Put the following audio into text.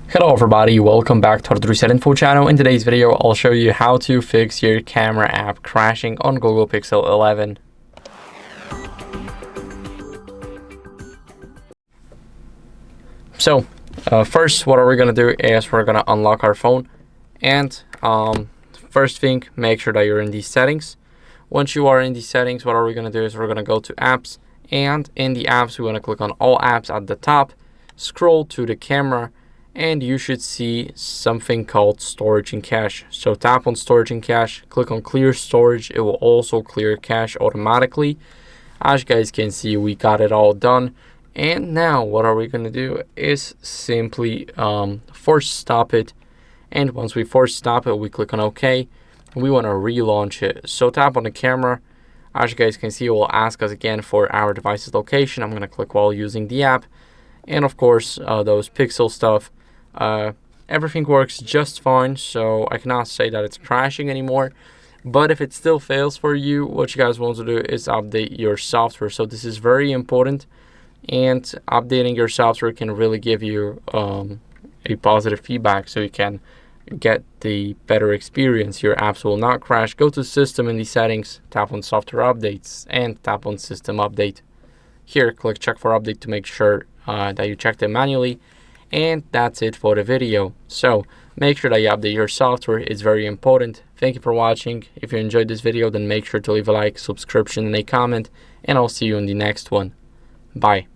Hello everybody, welcome back to HardReset.Info channel. In today's video, I'll show you how to fix your camera app crashing on Google Pixel 11. So, first, what are we going to do is we're going to unlock our phone. And first thing, make sure that you're in these settings. Once you are in these settings, what are we going to do is we're going to go to apps. And in the apps, we want to click on all apps at the top, scroll to the camera, and you should see something called storage and cache. So tap on storage and cache, click on clear storage. It will also clear cache automatically. As you guys can see, we got it all done. And now what are we going to do is simply force stop it. And once we force stop it, we click on OK. We want to relaunch it. So tap on the camera. As you guys can see, it will ask us again for our device's location. I'm going to click while using the app. And of course, those pixel stuff. Everything works just fine, so I cannot say that it's crashing anymore. But if it still fails for you, what you guys want to do is update your software. So this is very important, and updating your software can really give you a positive feedback, so you can get the better experience. Your apps will not crash. Go to System in the settings, tap on Software Updates, and tap on System Update. Here, click Check for Update to make sure that you checked it manually. And that's it for the video. So make sure that you update your software. It's very important. Thank you for watching. If you enjoyed this video, then make sure to leave a like, subscription, and a comment, and I'll see you in the next one. Bye.